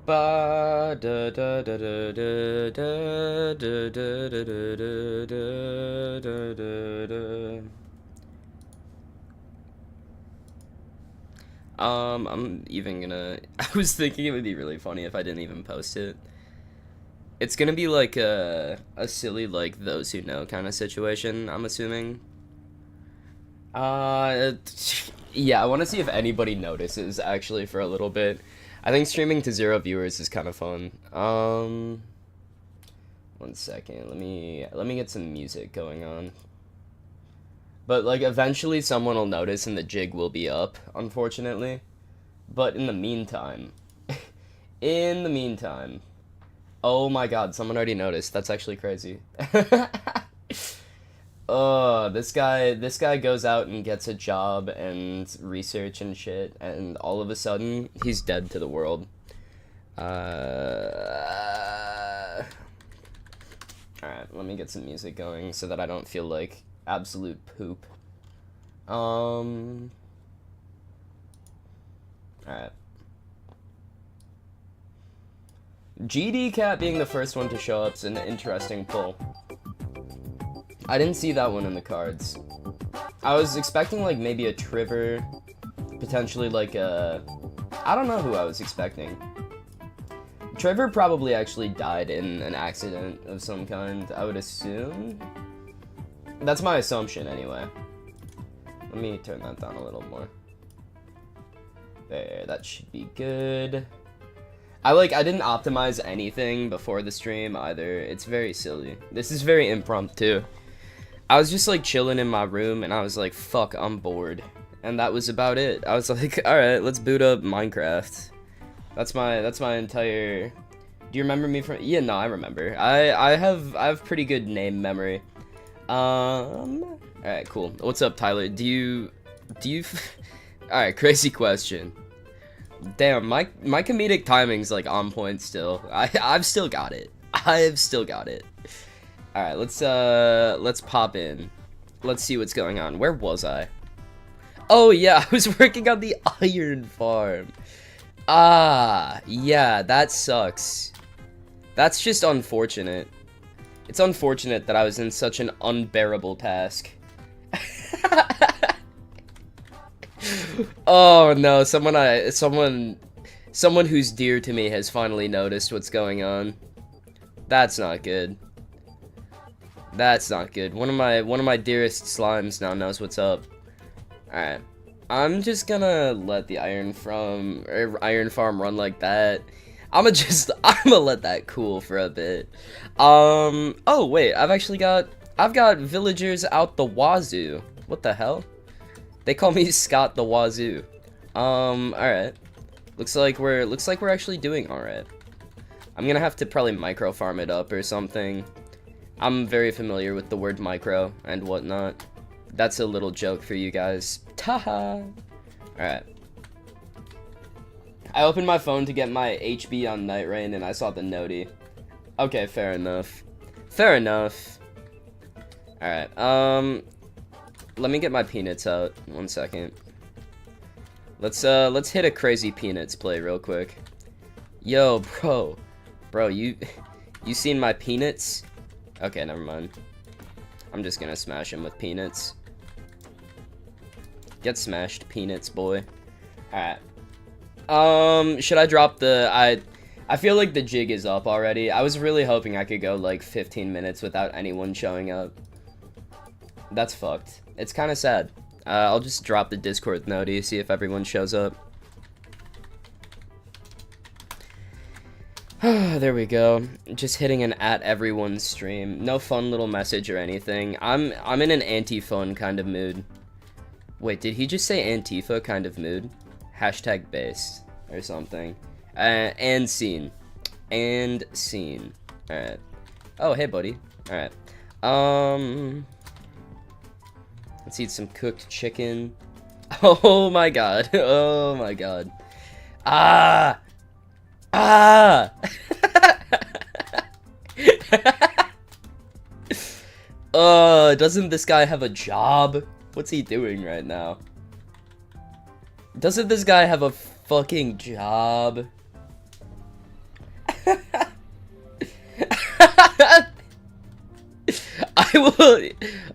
Ba da da da da da da da da da da da da da da. I'm even gonna. I was thinking it would be really funny if I didn't even post it. It's gonna be like a silly like those who know kind of situation. I'm assuming. Uh, yeah, I want to see if anybody notices actually for a little bit. I think streaming to 0 viewers is kind of fun. 1 second. Let me get some music going on. But like eventually someone will notice and the jig will be up, unfortunately. But in the meantime, oh my god, someone already noticed. That's actually crazy. Oh, this guy goes out and gets a job and research and shit, and all of a sudden he's dead to the world. Alright, let me get some music going so that I don't feel like absolute poop. Alright. GD Cat being the first one to show up is an interesting pull. I didn't see that one in the cards. I was expecting like maybe a Trevor, potentially like a... I don't know who I was expecting. Trevor probably actually died in an accident of some kind, I would assume. That's my assumption anyway. Let me turn that down a little more. There, that should be good. I didn't optimize anything before the stream either. It's very silly. This is very impromptu. I was just like chilling in my room and I was like, fuck, I'm bored. And that was about it. I was like, alright, let's boot up Minecraft. That's my entire... Do you remember me from... Yeah, no, I remember. I have pretty good name memory. Alright, cool. What's up, Tyler? Do you... Alright, crazy question. Damn, my comedic timing's like on point still. I've still got it. I've still got it. Alright, let's pop in. Let's see what's going on. Where was I? Oh yeah, I was working on the iron farm. Ah, yeah, that sucks. That's just unfortunate. It's unfortunate that I was in such an unbearable task. Oh no, someone who's dear to me has finally noticed what's going on. That's not good. That's not good. One of my dearest slimes now knows what's up. Alright. I'm just gonna let the iron farm run like that. I'm gonna let that cool for a bit. Oh wait, I've got villagers out the wazoo. What the hell? They call me Scott the Wazoo. Alright. Looks like we're actually doing alright. I'm gonna have to probably micro farm it up or something. I'm very familiar with the word micro and whatnot. That's a little joke for you guys. Taha! Alright. I opened my phone to get my HB on Night Rain and I saw the noti. Okay, fair enough. Fair enough. Alright, let me get my peanuts out. 1 second. Let's hit a crazy peanuts play real quick. Yo, bro, you seen my peanuts? Okay, never mind. I'm just gonna smash him with peanuts. Get smashed, peanuts, boy. Alright. Should I drop the... I feel like the jig is up already. I was really hoping I could go like 15 minutes without anyone showing up. That's fucked. It's kind of sad. I'll just drop the Discord noti, see if everyone shows up. There we go. Just hitting an at everyone stream. No fun little message or anything. I'm in an anti-fun kind of mood. Wait, did he just say Antifa kind of mood? Hashtag based or something. And scene. And scene. Alright. Oh, hey, buddy. Alright. Let's eat some cooked chicken. Oh my god. Oh my god. Ah! Ah! Doesn't this guy have a job? What's he doing right now? Doesn't this guy have a fucking job? I will.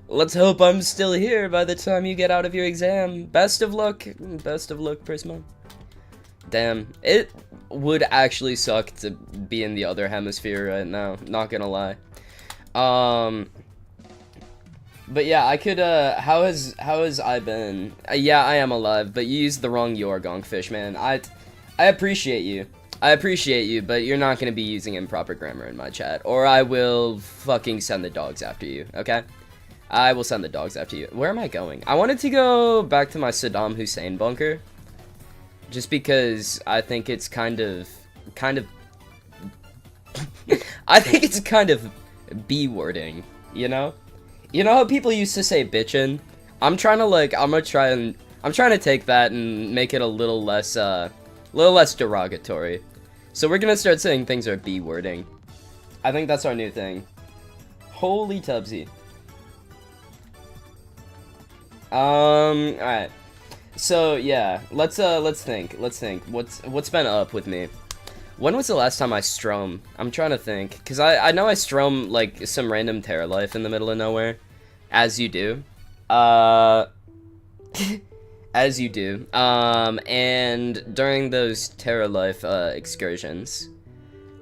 Let's hope I'm still here by the time you get out of your exam. Best of luck. Best of luck, Prisma. Damn, it would actually suck to be in the other hemisphere right now. Not gonna lie. But yeah, I could. How has I been? Yeah, I am alive, but you used the wrong Yorgong fish, man. I appreciate you. I appreciate you, but you're not going to be using improper grammar in my chat, or I will fucking send the dogs after you, okay? I will send the dogs after you. Where am I going? I wanted to go back to my Saddam Hussein bunker, just because I think it's kind of, I think it's kind of B-wording, you know? You know how people used to say bitchin'? I'm trying to take that and make it a little less derogatory. So we're gonna start saying things are B-wording. I think that's our new thing. Holy Tubsy. Alright. So yeah, let's think. What's been up with me? When was the last time I strom? I'm trying to think, cause I know I strom like some random Terra life in the middle of nowhere, as you do. As you do. And during those Terra Life excursions,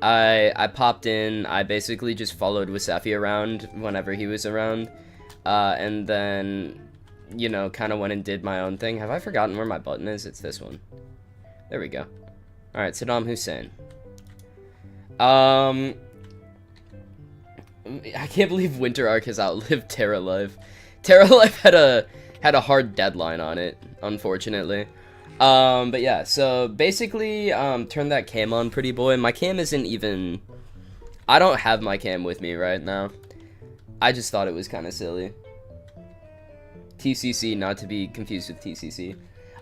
I popped in. I basically just followed Wasafi around whenever he was around, and then, you know, kind of went and did my own thing. Have I forgotten where my button is? It's this one. There we go. All right, Saddam Hussein. I can't believe Winter Arc has outlived Terra Life. Terra Life had a hard deadline on it, unfortunately. But yeah, so basically, turn that cam on, pretty boy. My cam isn't even... I don't have my cam with me right now. I just thought it was kind of silly. TCC, not to be confused with TCC.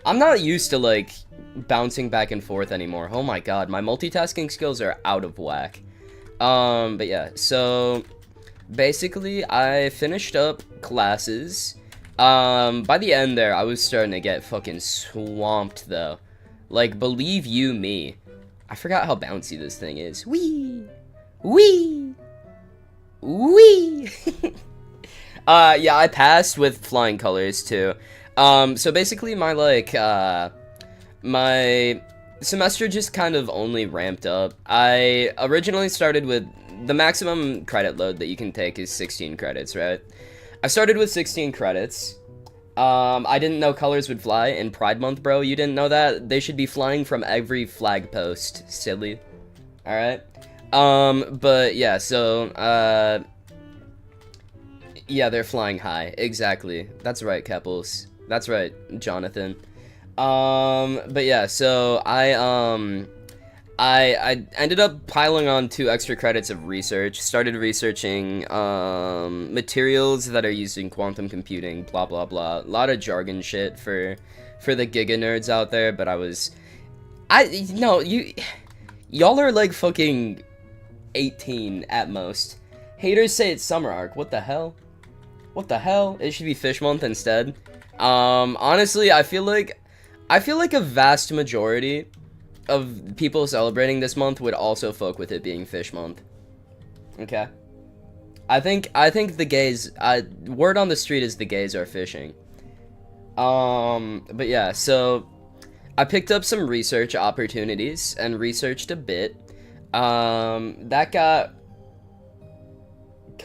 I'm not used to, like, bouncing back and forth anymore. Oh my god, my multitasking skills are out of whack. But yeah, so... basically, I finished up classes. By the end there, I was starting to get fucking swamped, though. Like, believe you me. I forgot how bouncy this thing is. Wee! Wee! Wee! Yeah, I passed with flying colors, too. So basically, my, like, my semester just kind of only ramped up. I originally started with... the maximum credit load that you can take is 16 credits, right? I started with 16 credits. I didn't know colors would fly in Pride Month, bro. You didn't know that? They should be flying from every flag post. Silly. Alright? But yeah, so, yeah, they're flying high. Exactly. That's right, Keppels. That's right, Jonathan. But yeah, so I ended up piling on 2 extra credits of research, started researching materials that are used in quantum computing, blah blah blah. A lot of jargon shit for the giga nerds out there, but y'all are like fucking 18 at most. Haters say it's summer arc. What the hell? What the hell? It should be fish month instead. Honestly, I feel like a vast majority of people celebrating this month would also fuck with it being fish month. Okay. I think the gays, word on the street is the gays are fishing. But yeah, so I picked up some research opportunities and researched a bit. That got...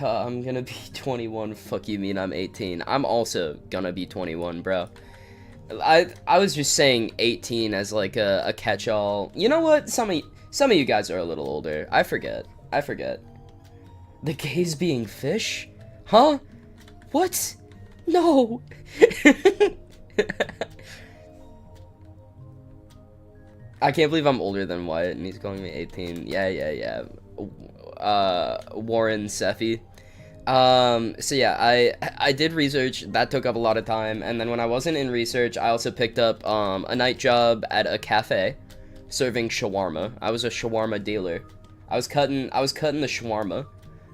I'm gonna be 21. Fuck you mean I'm 18. I'm also gonna be 21, bro. I was just saying 18 as like a catch-all. You know what? Some of you guys are a little older. I forget. The gays being fish? Huh? What? No. I can't believe I'm older than Wyeeett and he's calling me 18. Yeah. Warren Seffi. So yeah, I did research. That took up a lot of time, and then when I wasn't in research, I also picked up a night job at a cafe serving shawarma. I was a shawarma dealer. I was cutting the shawarma,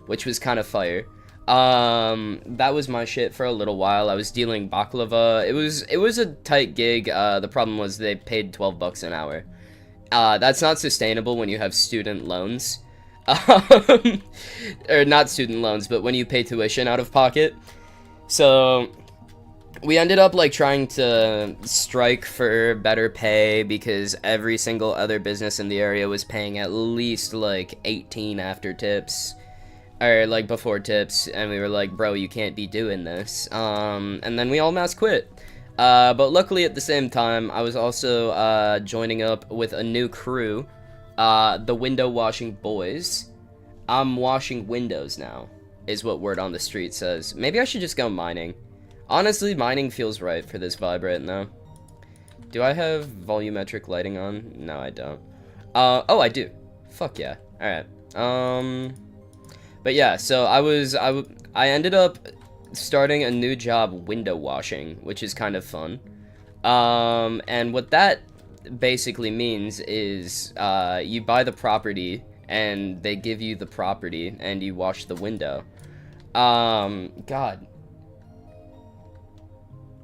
which was kind of fire. That was my shit for a little while. I was dealing baklava. It was a tight gig. The problem was they paid $12 an hour. That's not sustainable when you have student loans. Or not student loans, but when you pay tuition out of pocket. So we ended up like trying to strike for better pay because every single other business in the area was paying at least like 18 after tips. Or like before tips, and we were like, bro, you can't be doing this. And then we all mass quit. But luckily at the same time, I was also joining up with a new crew, the window washing boys. I'm washing windows now, is what word on the street says. Maybe I should just go mining. Honestly, mining feels right for this vibe right now. Do I have volumetric lighting on? No, I don't. Oh, I do. Fuck yeah. Alright. But yeah, so I ended up starting a new job window washing, which is kind of fun. And what that basically means is you buy the property and they give you the property and you wash the window. God.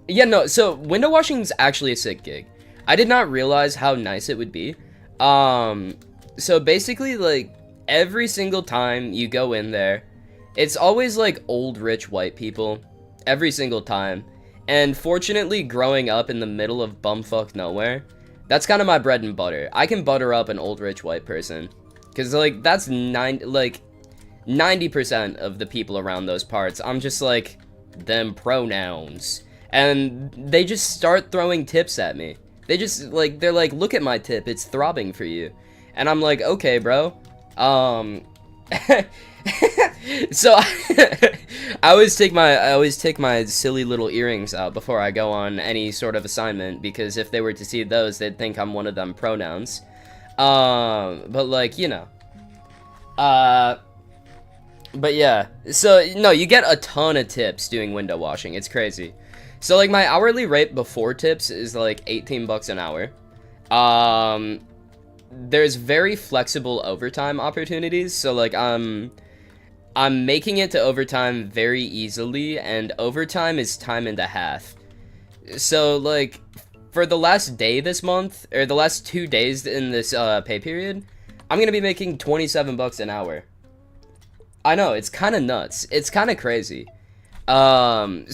Yeah, no, so window washing is actually a sick gig. I did not realize how nice it would be. So basically, like, every single time you go in there, it's always like old rich white people. Every single time. And fortunately, growing up in the middle of bumfuck nowhere, that's kind of my bread and butter. I can butter up an old rich white person. Because, like, that's 90% of the people around those parts. I'm just like, them pronouns. And they just start throwing tips at me. They just, like, they're like, look at my tip, it's throbbing for you. And I'm like, okay, bro. So I always take my silly little earrings out before I go on any sort of assignment, because if they were to see those, they'd think I'm one of them pronouns. But like, you know. But yeah. So no, you get a ton of tips doing window washing. It's crazy. So like my hourly rate before tips is like 18 bucks an hour. There's very flexible overtime opportunities, so like I'm making it to overtime very easily, and overtime is time and a half. So like for the last day this month, or the last 2 days in this pay period, I'm gonna be making 27 bucks an hour. I know, it's kind of nuts. It's kind of crazy. So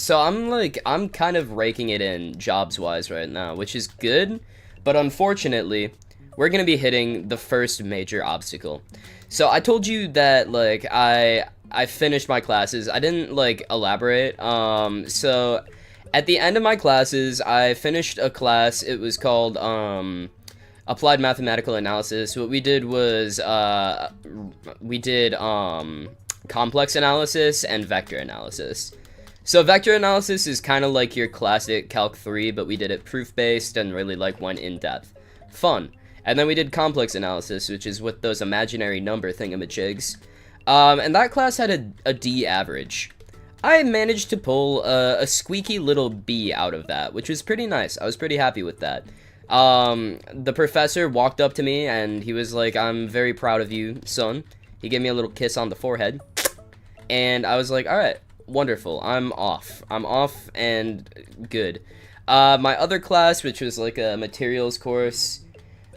I'm kind of raking it in jobs wise right now, which is good, but unfortunately we're gonna be hitting the first major obstacle. So I told you that, like, I finished my classes. I didn't, like, elaborate. So at the end of my classes, I finished a class. It was called, Applied Mathematical Analysis. What we did was, we did, complex analysis and vector analysis. So vector analysis is kind of like your classic Calc 3, but we did it proof-based and really, like, went in-depth. Fun. And then we did complex analysis, which is with those imaginary number thingamajigs. And that class had a D average. I managed to pull a squeaky little B out of that, which was pretty nice. I was pretty happy with that. The professor walked up to me and he was like, "I'm very proud of you, son." He gave me a little kiss on the forehead. And I was like, alright, wonderful. I'm off and good. My other class, which was like a materials course,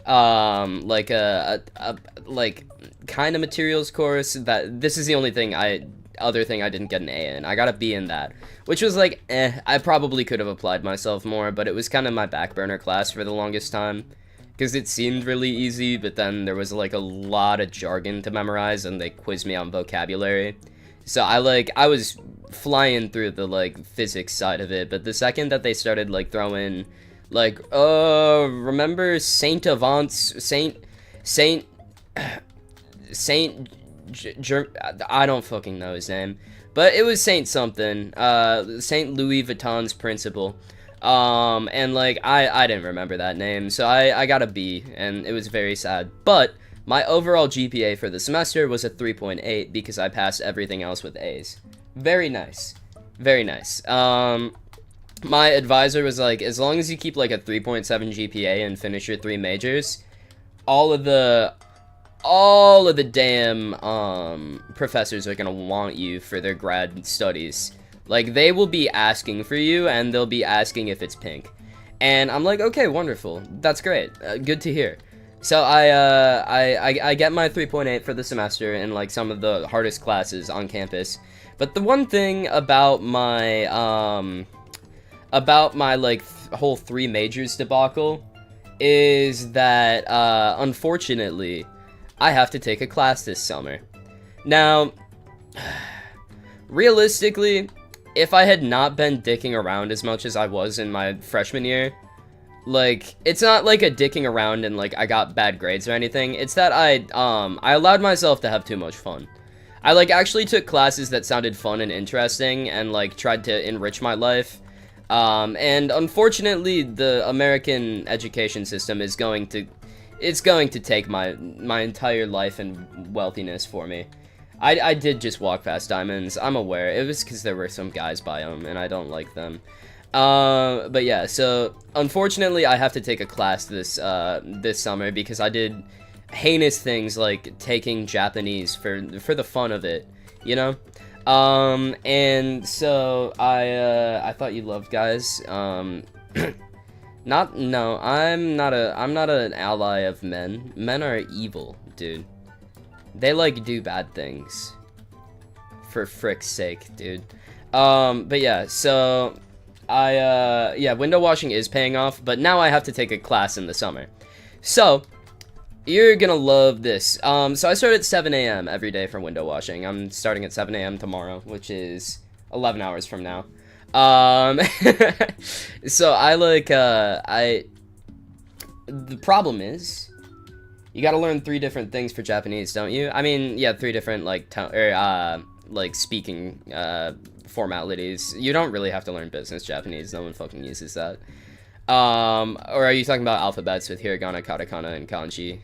like like kind of materials course, that this is the only thing other thing I didn't get an A in. I got a B in that, which was like, I probably could have applied myself more, but it was kind of my back burner class for the longest time, because it seemed really easy, but then there was like a lot of jargon to memorize, and they quizzed me on vocabulary. So I was flying through the, like, physics side of it, but the second that they started, like, throwing, like, remember Saint Avant's, I don't fucking know his name, but it was Saint something, Saint Louis Vuitton's principal, and, like, I didn't remember that name, so I got a B, and it was very sad, but my overall GPA for the semester was a 3.8 because I passed everything else with A's. Very nice. Very nice. My advisor was like, as long as you keep like a 3.7 GPA and finish your 3 majors, all of the damn professors are gonna want you for their grad studies. Like, they will be asking for you, and they'll be asking if it's pink. And I'm like, okay, wonderful. That's great. Good to hear. So I get my 3.8 for the semester in like some of the hardest classes on campus. But the one thing about my like whole 3 majors debacle is that unfortunately I have to take a class this summer. Now, realistically, if I had not been dicking around as much as I was in my freshman year, like, it's not like a dicking around and like I got bad grades or anything. It's that I allowed myself to have too much fun. I like actually took classes that sounded fun and interesting and like tried to enrich my life. And unfortunately, the American education system is going to take my entire life and wealthiness for me. I did just walk past diamonds. I'm aware. It was because there were some guys by them, and I don't like them. But yeah, so unfortunately, I have to take a class this summer because I did heinous things like taking Japanese for the fun of it, you know. And so I thought you loved guys. I'm not an ally of men. Men are evil, dude. They like do bad things. For frick's sake, dude. But yeah, so yeah, window washing is paying off, but now I have to take a class in the summer. So you're gonna love this. So I start at 7 a.m. every day for window washing. I'm starting at 7 a.m. tomorrow, which is 11 hours from now. So the problem is, you gotta learn 3 different things for Japanese, don't you? I mean, yeah, 3 different, like, speaking, formalities. You don't really have to learn business Japanese. No one fucking uses that. Or are you talking about alphabets with hiragana, katakana, and kanji?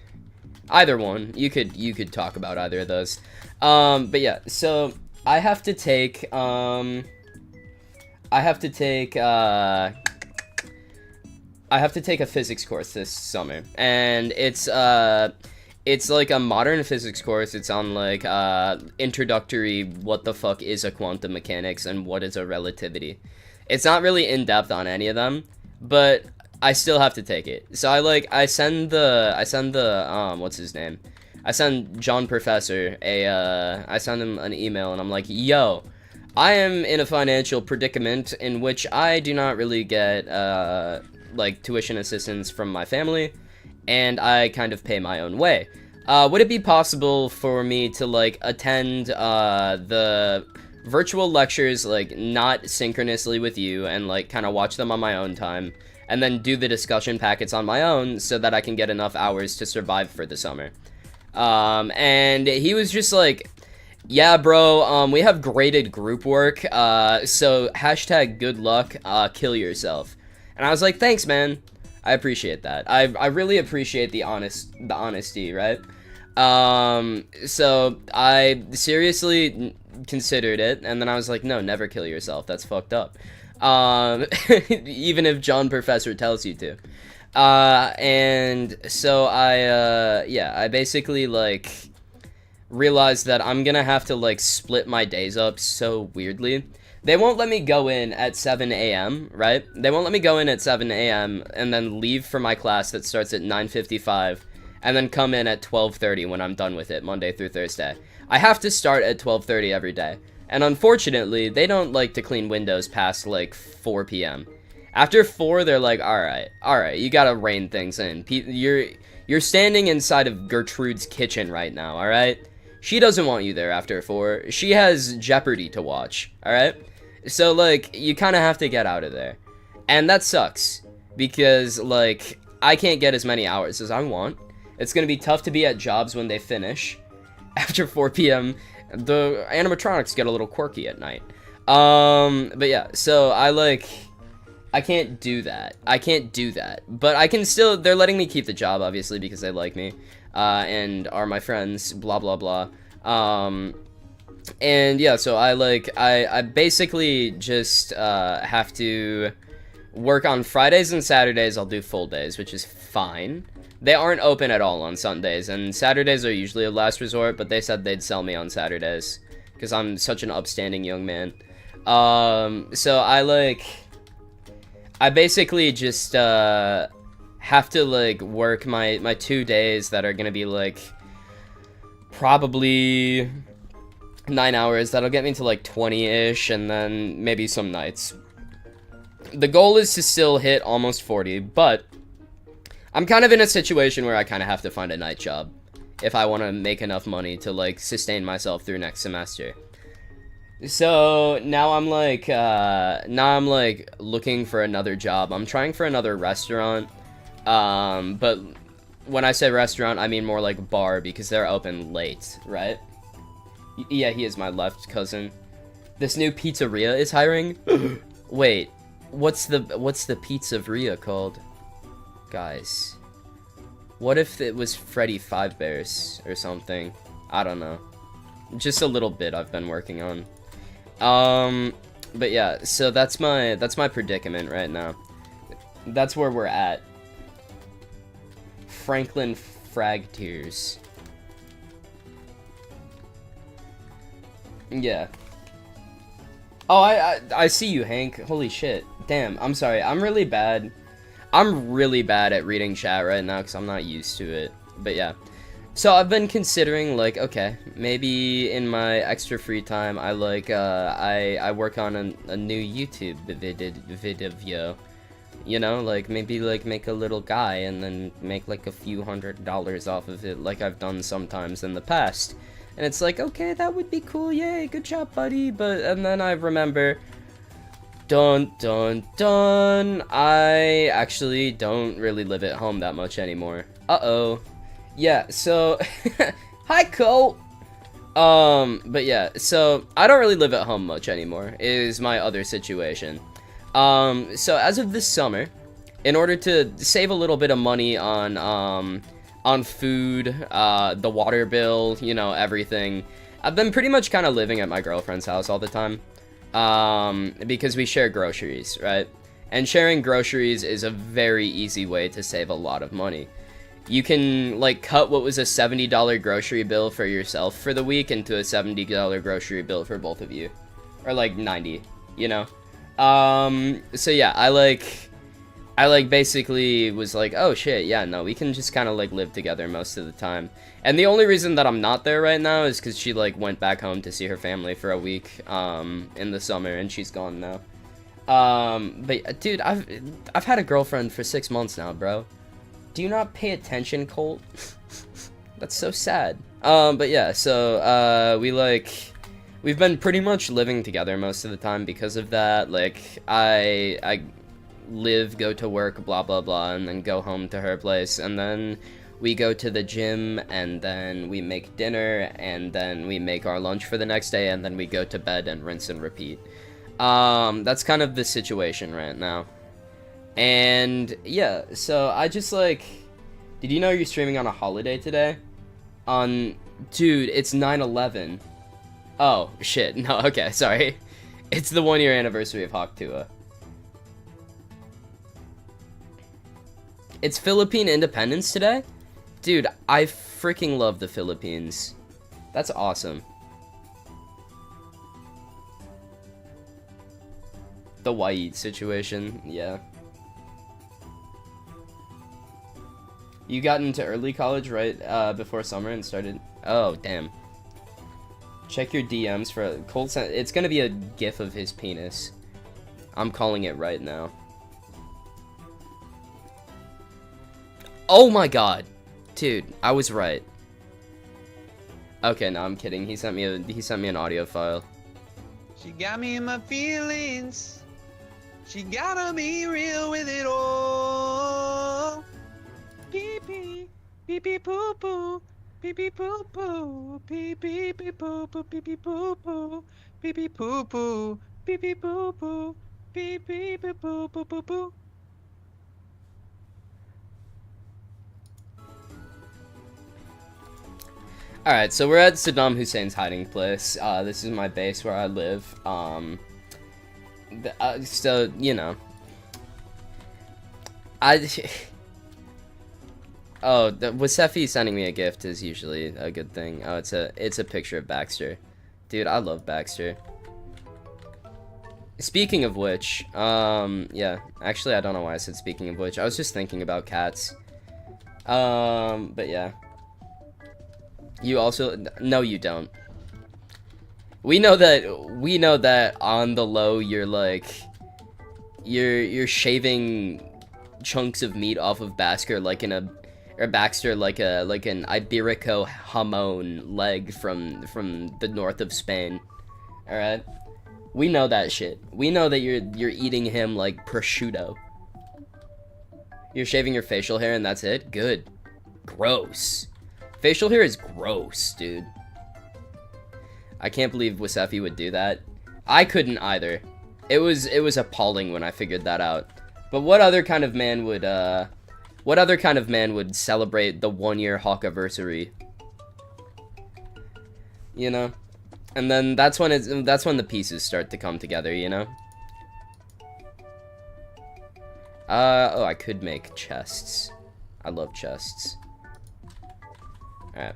Either one. You could talk about either of those. But yeah, so I have to take a physics course this summer, and it's like a modern physics course. It's on like introductory what the fuck is a quantum mechanics and what is a relativity. It's not really in depth on any of them, but I still have to take it. So I send the what's his name? I send John Professor I send him an email and I'm like, yo, I am in a financial predicament in which I do not really get like tuition assistance from my family, and I kind of pay my own way. Would it be possible for me to like attend the virtual lectures like not synchronously with you and like kind of watch them on my own time, and then do the discussion packets on my own so that I can get enough hours to survive for the summer? And he was just like, yeah, bro, we have graded group work, so hashtag good luck, kill yourself. And I was like, thanks, man. I appreciate that. I really appreciate the honesty, right? So I seriously considered it, and then I was like, no, never kill yourself. That's fucked up. Even if John Professor tells you to. And so I basically like realized that I'm gonna have to like split my days up so weirdly. They won't let me go in at 7 a.m., right? They won't let me go in at 7 a.m. and then leave for my class that starts at 9:55 and then come in at 12:30 when I'm done with it, Monday through Thursday. I have to start at 12:30 every day. And unfortunately, they don't like to clean windows past like 4 p.m. After 4, they're like, all right, you gotta rein things in. You're standing inside of Gertrude's kitchen right now, all right? She doesn't want you there after 4. She has Jeopardy to watch, all right? So, like, you kind of have to get out of there. And that sucks, because, like, I can't get as many hours as I want. It's going to be tough to be at jobs when they finish. After 4 p.m., the animatronics get a little quirky at night. But yeah, so I can't do that. But I can still, they're letting me keep the job, obviously, because they like me, and are my friends, blah, blah, blah. And yeah, so I basically just, have to work on Fridays and Saturdays. I'll do full days, which is fine. They aren't open at all on Sundays, and Saturdays are usually a last resort, but they said they'd sell me on Saturdays, because I'm such an upstanding young man. So I basically just, have to like work my 2 days that are gonna be like probably 9 hours. That'll get me to like 20-ish, and then maybe some nights. The goal is to still hit almost 40, but I'm kind of in a situation where I kind of have to find a night job if I want to make enough money to like sustain myself through next semester. So now I'm like looking for another job. I'm trying for another restaurant, but when I say restaurant, I mean more like bar, because they're open late, right? Yeah, he is my left cousin. This new pizzeria is hiring. Wait, what's the pizzeria called, guys? What if it was Freddy Five Bears or something? I don't know. Just a little bit I've been working on. But yeah, so that's my predicament right now. That's where we're at. Franklin Frag Tears. Yeah. Oh, I see you, Hank. Holy shit. Damn, I'm sorry. I'm really bad at reading chat right now because I'm not used to it. But yeah. So I've been considering, like, okay, maybe in my extra free time, I like, I work on a new YouTube video. You know, like, maybe, like, make a little guy and then make, like, a few $100s off of it, like I've done sometimes in the past. And it's like, okay, that would be cool, yay, good job, buddy. But, and then I remember, dun, I actually don't really live at home that much anymore. Uh-oh. Yeah, so, hi, Cole. But yeah, so, I don't really live at home much anymore, is my other situation. So as of this summer, in order to save a little bit of money on food, the water bill, you know, everything, I've been pretty much kind of living at my girlfriend's house all the time, because we share groceries, right? And sharing groceries is a very easy way to save a lot of money. You can, like, cut what was a $70 grocery bill for yourself for the week into a $70 grocery bill for both of you. Or, like, 90, you know? So yeah, I basically was like, oh shit, yeah, no, we can just kind of, like, live together most of the time. And the only reason that I'm not there right now is because she, like, went back home to see her family for a week, in the summer, and she's gone now. But, dude, I've had a girlfriend for 6 months now, bro. Do you not pay attention, Colt? That's so sad. But yeah, so, we've been pretty much living together most of the time because of that. Like, I live, go to work, blah, blah, blah, and then go home to her place, and then we go to the gym, and then we make dinner, and then we make our lunch for the next day, and then we go to bed and rinse and repeat. That's kind of the situation right now. And yeah, so I just, like, did you know you're streaming on a holiday today? Dude, it's 9/11. Oh, shit, no, okay, sorry. It's the 1-year anniversary of Hawktua. It's Philippine Independence today? Dude, I freaking love the Philippines. That's awesome. The Wyeeett situation, yeah. You got into early college right before summer and started... Oh, damn. Check your DMs for Cold Sen. It's gonna be a gif of his penis. I'm calling it right now. Oh my god. Dude, I was right. Okay, no, I'm kidding. He sent me an audio file. She got me in my feelings. She gotta be real with it all. Pee pee, pee pee poo poo, pee pee poo poo, pee pee pee poo poo, pee pee poo poo, pee pee poo poo, pee pee poo poo, pee pee poo poo poo poo poo. Alright, so we're at Saddam Hussein's hiding place. This is my base where I live. So, you know. Oh, Wasefi sending me a gift is usually a good thing. Oh, it's a picture of Baxter. Dude, I love Baxter. Speaking of which, yeah, actually, I don't know why I said speaking of which. I was just thinking about cats. But yeah. You also, no, you don't. We know that on the low, you're like, you're shaving chunks of meat off of Baxter like in a, or Baxter like an Iberico jamon leg from the north of Spain. All right. We know that shit. We know that you're eating him like prosciutto. You're shaving your facial hair and that's it? Good. Gross. Facial hair is gross, dude. I can't believe Wasafi would do that. I couldn't either. It was appalling when I figured that out. But what other kind of man would celebrate the 1-year Hawkiversary? You know? And then that's when the pieces start to come together, you know? Oh, I could make chests. I love chests. Alright.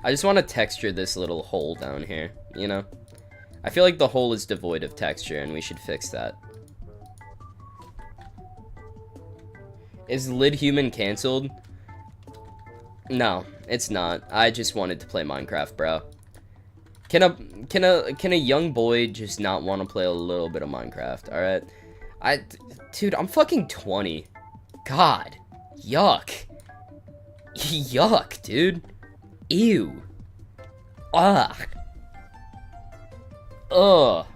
I just want to texture this little hole down here, you know? I feel like the hole is devoid of texture, and we should fix that. Is Lid Human cancelled? No, it's not. I just wanted to play Minecraft, bro. Can a young boy just not want to play a little bit of Minecraft? All right, dude, I'm fucking 20. God, yuck, yuck, dude, ew, ugh, ugh.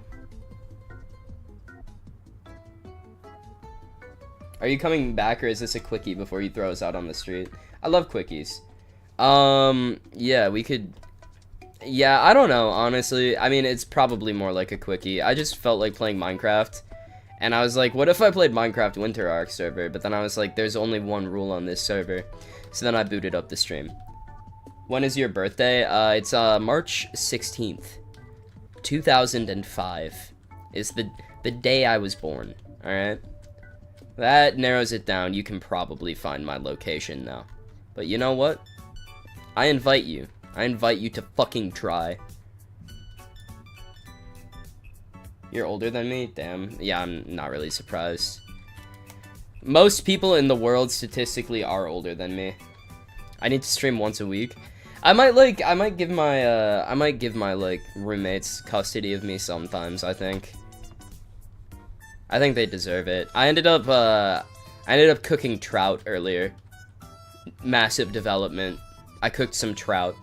Are you coming back, or is this a quickie before you throw us out on the street? I love quickies. Yeah, we could... Yeah, I don't know, honestly. I mean, it's probably more like a quickie. I just felt like playing Minecraft. And I was like, what if I played Minecraft Winter Arc server? But then I was like, there's only one rule on this server. So then I booted up the stream. When is your birthday? It's March 16th. 2005 is the day I was born. Alright? That narrows it down. You can probably find my location now. But you know what? I invite you. I invite you to fucking try. You're older than me? Damn. Yeah, I'm not really surprised. Most people in the world statistically are older than me. I need to stream once a week. I might give my like roommates custody of me sometimes, I think. I think they deserve it. I ended up cooking trout earlier. Massive development. I cooked some trout.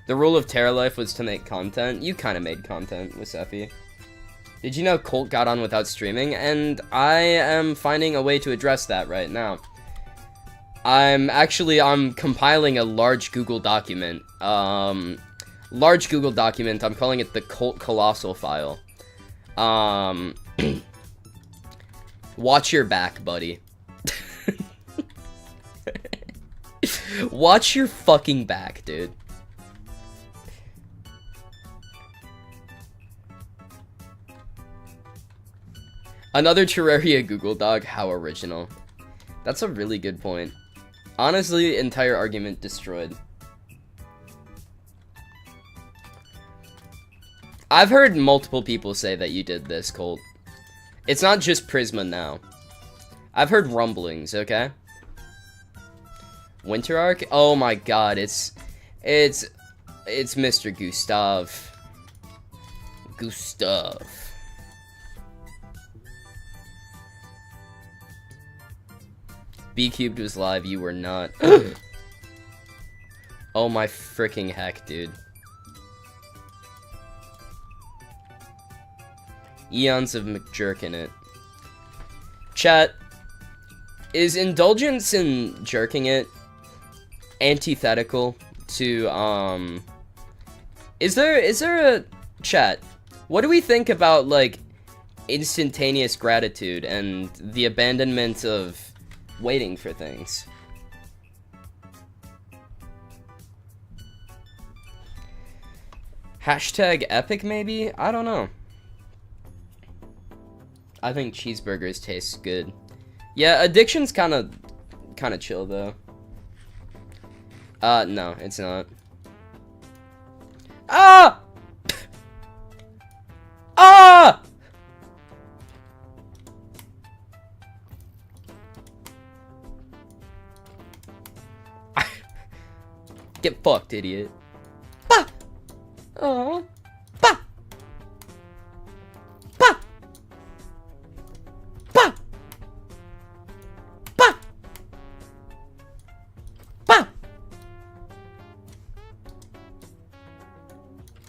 The rule of Terra Life was to make content. You kind of made content with Seffi. Did you know Colt got on without streaming? And I am finding a way to address that right now. I'm compiling a large Google document. I'm calling it the Colt Colossal file. Watch your back, buddy. Watch your fucking back, dude. Another Terraria Google Doc, how original. That's a really good point. Honestly, entire argument destroyed. I've heard multiple people say that you did this, Colt. It's not just Prisma now. I've heard rumblings, okay? Winter Arc? Oh my god, it's Mr. Gustav. Gustav. B-Cubed was live, you were not. Oh my freaking heck, dude. Eons of McJerk in it. Chat, is indulgence in jerking it antithetical to, is there a, chat, what do we think about, like, instantaneous gratitude and the abandonment of waiting for things? Hashtag epic, maybe? I don't know. I think cheeseburgers taste good. Yeah, addiction's kind of chill though. No, it's not. Ah! Ah! Get fucked, idiot. Bah! Aww. Bah! Bah! Bah! Bah! Bah!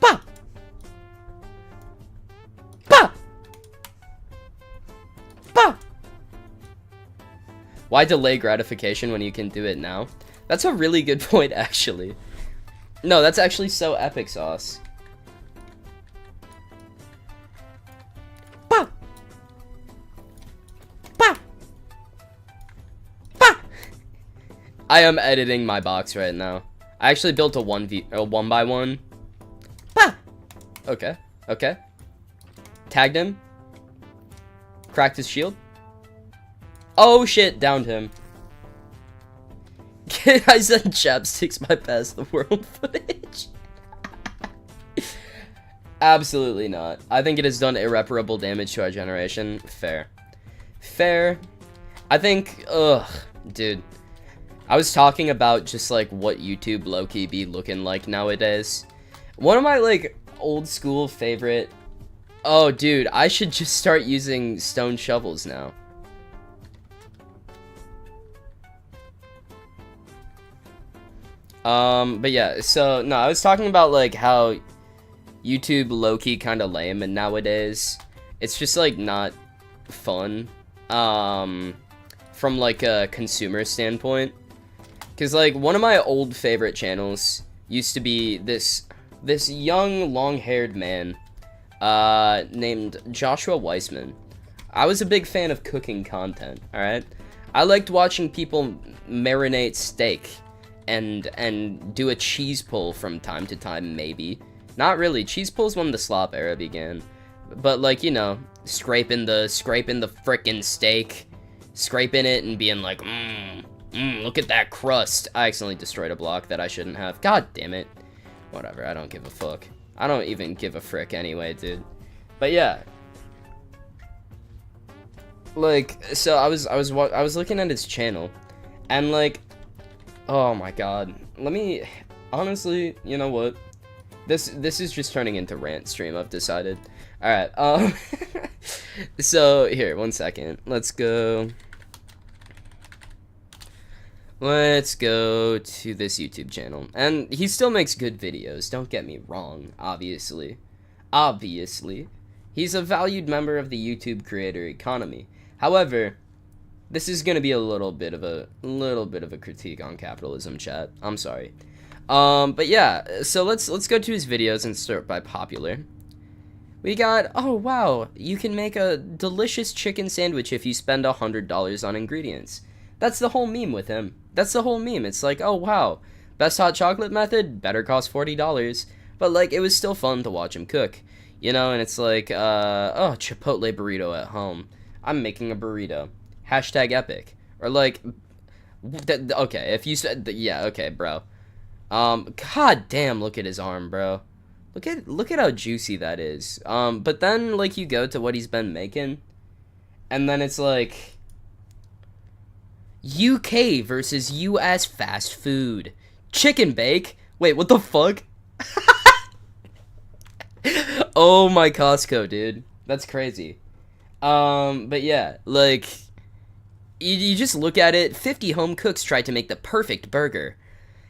Bah! Bah! Bah! Why delay gratification when you can do it now? That's a really good point, actually. No, that's actually so epic sauce. Bah! Bah! Bah! I am editing my box right now. I actually built a 1x1. Bah! Okay, okay. Tagged him. Cracked his shield. Oh shit, downed him. I said chapsticks bypass the world footage. Absolutely not. I think it has done irreparable damage to our generation. Fair. Fair. I think, dude. I was talking about just like what YouTube low-key be looking like nowadays. One of my like old school favorite. Oh, dude, I should just start using stone shovels now. But yeah, so, no, I was talking about, like, how YouTube low-key kind of lame, and nowadays, it's just, like, not fun, from, like, a consumer standpoint, because, like, one of my old favorite channels used to be this young, long-haired man, named Joshua Weissman. I was a big fan of cooking content, alright? I liked watching people marinate steak, and do a cheese pull from time to time, maybe. Not really. Cheese pulls when the slop era began. But, like, you know, scraping the frickin' steak, scraping it and being like, look at that crust. I accidentally destroyed a block that I shouldn't have. God damn it. Whatever, I don't give a fuck. I don't even give a frick anyway, dude. But yeah. Like, so I was looking at his channel, and like, oh my god. Let me, honestly, you know what? This is just turning into rant stream, I've decided. Alright, so, here, 1 second. Let's go to this YouTube channel. And he still makes good videos, don't get me wrong, obviously. Obviously. He's a valued member of the YouTube creator economy. However, this is gonna be a little bit of a critique on capitalism, chat. I'm sorry. But yeah, so let's go to his videos and start by popular. We got, oh wow, you can make a delicious chicken sandwich if you spend $100 on ingredients. That's the whole meme with him. That's the whole meme. It's like, oh wow, best hot chocolate method, better cost $40. But like, it was still fun to watch him cook. You know, and it's like, oh, Chipotle burrito at home. I'm making a burrito. Hashtag epic. Or like, okay, if you said, yeah, okay, bro. God damn, look at his arm, bro. Look at how juicy that is. But then, like, you go to what he's been making, and then it's like, UK versus US fast food. Chicken bake? Wait, what the fuck? Oh my Costco, dude. That's crazy. But yeah, like, you just look at it. 50 home cooks tried to make the perfect burger.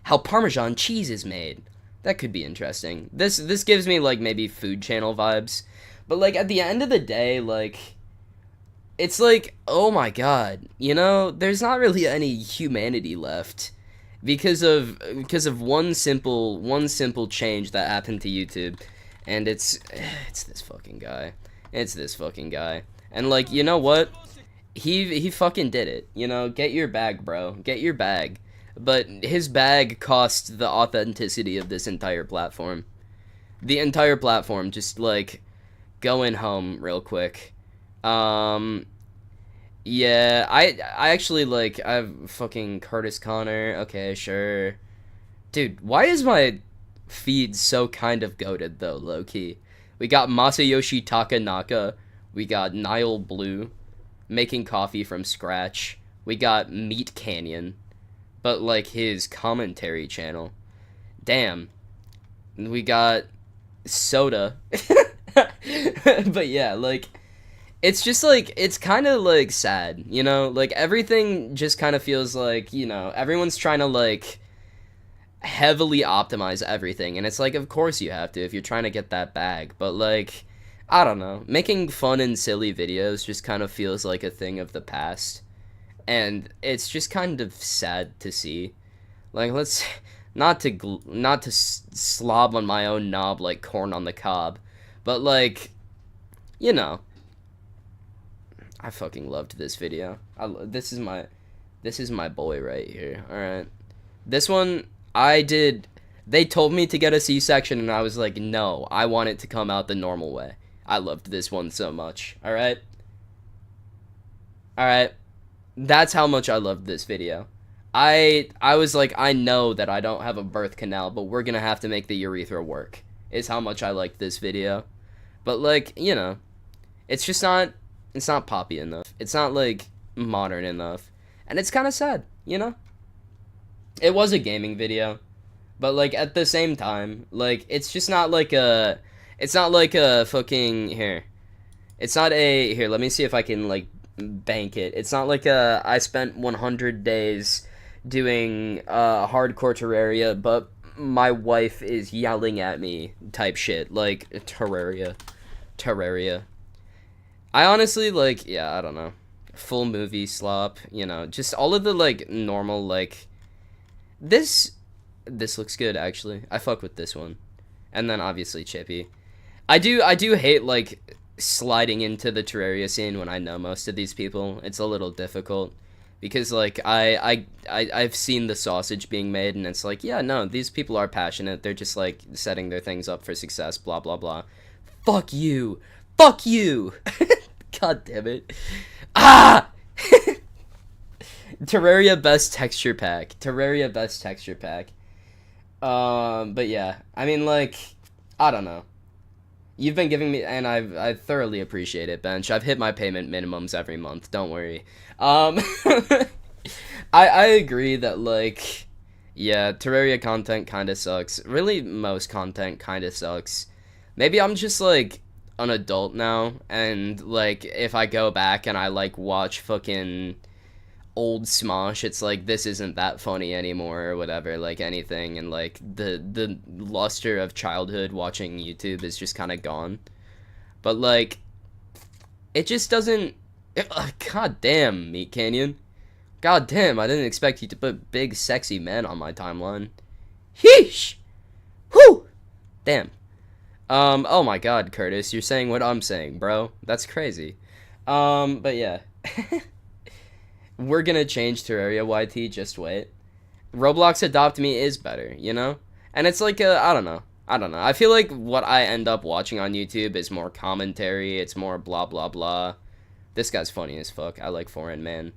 How Parmesan cheese is made. That could be interesting. This gives me, like, maybe Food Channel vibes. But, like, at the end of the day, like, it's like, oh my god, you know, there's not really any humanity left because of one simple change that happened to YouTube, and it's this fucking guy. It's this fucking guy. And like, you know what? He fucking did it. You know, get your bag, bro. Get your bag. But his bag cost the authenticity of this entire platform. The entire platform, just like going home real quick. Yeah, I actually like, I've fucking Curtis Connor. Okay, sure. Dude, why is my feed so kind of goated though, low key? We got Masayoshi Takanaka. We got Nile Blue making coffee from scratch. We got Meat Canyon, but like his commentary channel. Damn. We got Soda. But yeah, like it's just like it's kind of like sad, you know? Like everything just kind of feels like, you know, everyone's trying to like heavily optimize everything, and it's like of course you have to if you're trying to get that bag, but like I don't know, making fun and silly videos just kind of feels like a thing of the past, and it's just kind of sad to see. Like let's slob on my own knob like corn on the cob, but like, you know, I fucking loved this video. This is my boy right here. All right, this one I did. They told me to get a C-section, and I was like, no, I want it to come out the normal way. I loved this one so much. All right, that's how much I loved this video. I was like, I know that I don't have a birth canal, but we're gonna have to make the urethra work. Is how much I liked this video. But like, you know, it's just not. It's not poppy enough. It's not like modern enough, and it's kind of sad, you know. It was a gaming video, but like at the same time, like it's just not like a. It's not like a fucking here. It's not a here. Let me see if I can like bank it. It's not like a. I spent 100 days doing hardcore Terraria, but my wife is yelling at me type shit like Terraria. I honestly like, yeah, I don't know, full movie slop, you know, just all of the like normal like this looks good actually. I fuck with this one, and then obviously Chippy. I do hate like sliding into the Terraria scene when I know most of these people. It's a little difficult because like I've seen the sausage being made, and it's like, yeah, no, these people are passionate. They're just like setting their things up for success, blah blah blah. Fuck you. Fuck you. God damn it. Ah! Terraria best texture pack. Terraria best texture pack. But yeah, I mean, like, I don't know. You've been giving me, and I thoroughly appreciate it, Bench. I've hit my payment minimums every month. Don't worry. I agree that like, yeah, Terraria content kind of sucks. Really, most content kind of sucks. Maybe I'm just like an adult now, and like if I go back and I like watch fucking old Smosh, it's like this isn't that funny anymore or whatever, like anything, and like the luster of childhood watching YouTube is just kind of gone. But like it just doesn't. God damn, Meat Canyon. God damn, I didn't expect you to put big sexy men on my timeline. Heesh. Whew. Damn. Oh my god, Curtis, you're saying what I'm saying, bro. That's crazy. But yeah. We're gonna change Terraria, YT, just wait. Roblox Adopt Me is better, you know? And it's like I don't know. I feel like what I end up watching on YouTube is more commentary, it's more blah blah blah. This guy's funny as fuck. I like Foreign Man.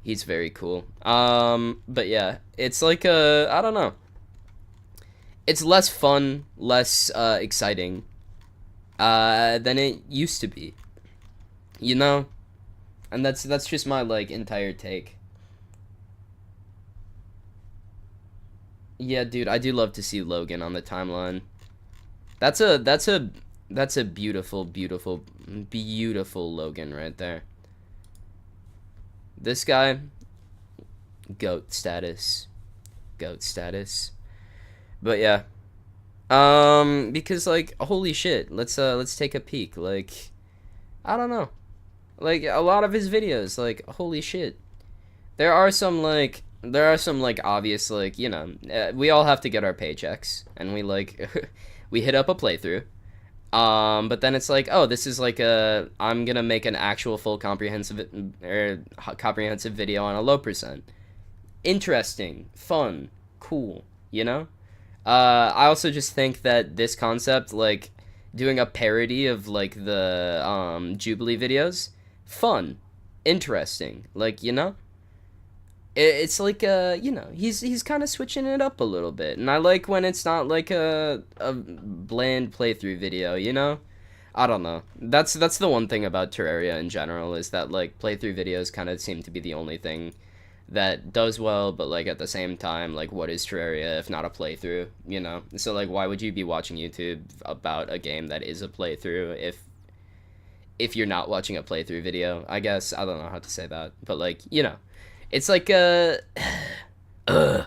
He's very cool. But yeah, it's like I don't know. It's less fun, less exciting than it used to be, you know, and that's just my like entire take. Yeah, dude, I do love to see Logan on the timeline. That's a beautiful, beautiful, beautiful Logan right there. This guy, goat status, goat status. But yeah, because like holy shit, let's take a peek. Like, I don't know, like a lot of his videos, like holy shit, there are some like obvious like, you know, we all have to get our paychecks, and we like we hit up a playthrough, but then it's like, oh, this is like I'm gonna make an actual full comprehensive video on a low percent, interesting, fun, cool, you know. I also just think that this concept, like, doing a parody of, like, the, Jubilee videos, fun, interesting, like, you know? it's like you know, he's kind of switching it up a little bit, and I like when it's not like a bland playthrough video, you know. I don't know. That's the one thing about Terraria in general, is that like playthrough videos kind of seem to be the only thing that does well, but like at the same time, like what is Terraria if not a playthrough, you know? So like why would you be watching YouTube about a game that is a playthrough if you're not watching a playthrough video? I guess I don't know how to say that, but like, you know, it's like uh uh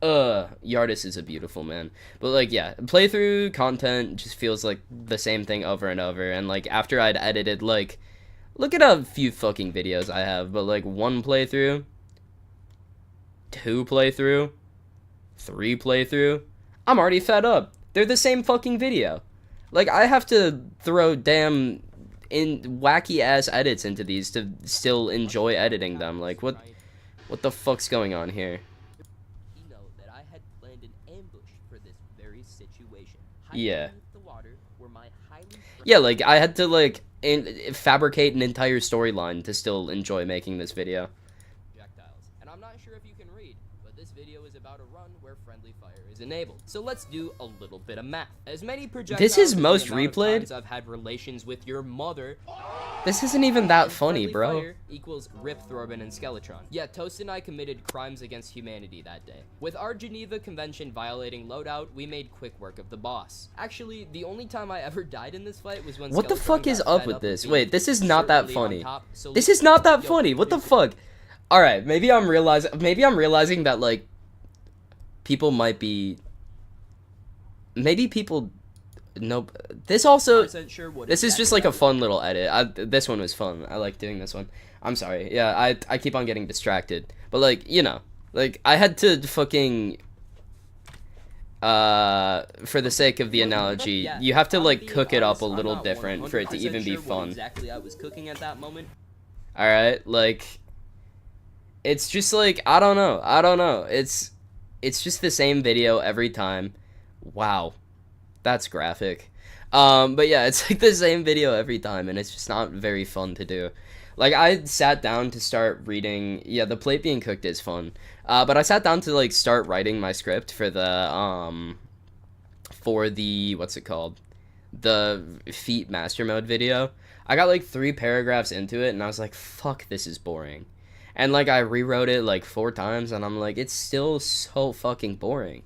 Yardis is a beautiful man. But like, yeah, playthrough content just feels like the same thing over and over, and like after I'd edited, like, look at a few fucking videos I have, but like 1 playthrough, 2 playthrough, 3 playthrough, I'm already fed up. They're the same fucking video. Like, I have to throw damn wacky ass edits into these to still enjoy editing them. Like, what the fuck's going on here? Yeah. Yeah, like, I had to, like, fabricate an entire storyline to still enjoy making this video. And I'm not sure if you can read, but this video is about a run where friendly fire is enabled. So let's do a little bit of math. As many projectiles this is most replayed. I've had relations with your mother. This isn't even that funny, bro. Fire equals Rip Thorben and Skeletron. Yeah, Toast and I committed crimes against humanity that day. With our Geneva Convention violating loadout, we made quick work of the boss. Actually, the only time I ever died in this fight was when what Skeletron the fuck is up with this? Wait, this is not that funny. This is not that funny. What the fuck? All right, maybe I'm realizing that like people might be nope. This also, this is just like a fun little edit. This one was fun. I like doing this one. I'm sorry. Yeah, I keep on getting distracted. But like, you know, like I had to fucking, for the sake of the analogy, you have to like cook it up a little different for it to even be fun. Exactly, I was cooking at that moment. All right, like, it's just like, I don't know. It's just the same video every time. Wow. That's graphic. But yeah, it's like the same video every time, and it's just not very fun to do. Like, I sat down to start reading, yeah, the plate being cooked is fun, but I sat down to, like, start writing my script for the, what's it called? The Feet Master Mode video. I got, like, 3 paragraphs into it, and I was like, fuck, this is boring. And, like, I rewrote it, like, 4 times, and I'm like, it's still so fucking boring.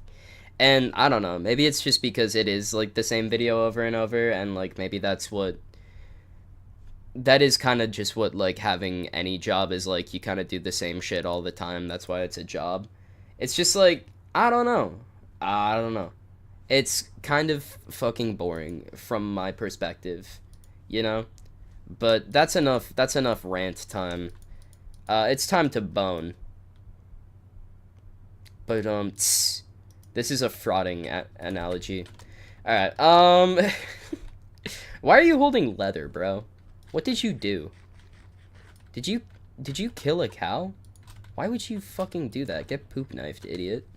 And I don't know, maybe it's just because it is like the same video over and over, and like maybe that is kind of just what like having any job is like. You kind of do the same shit all the time. That's why it's a job. It's just like, I don't know. It's kind of fucking boring from my perspective, you know? But that's enough rant time. It's time to bone. But this is a frauding analogy. Alright, why are you holding leather, bro? What did you do? Did you kill a cow? Why would you fucking do that? Get poop knifed, idiot.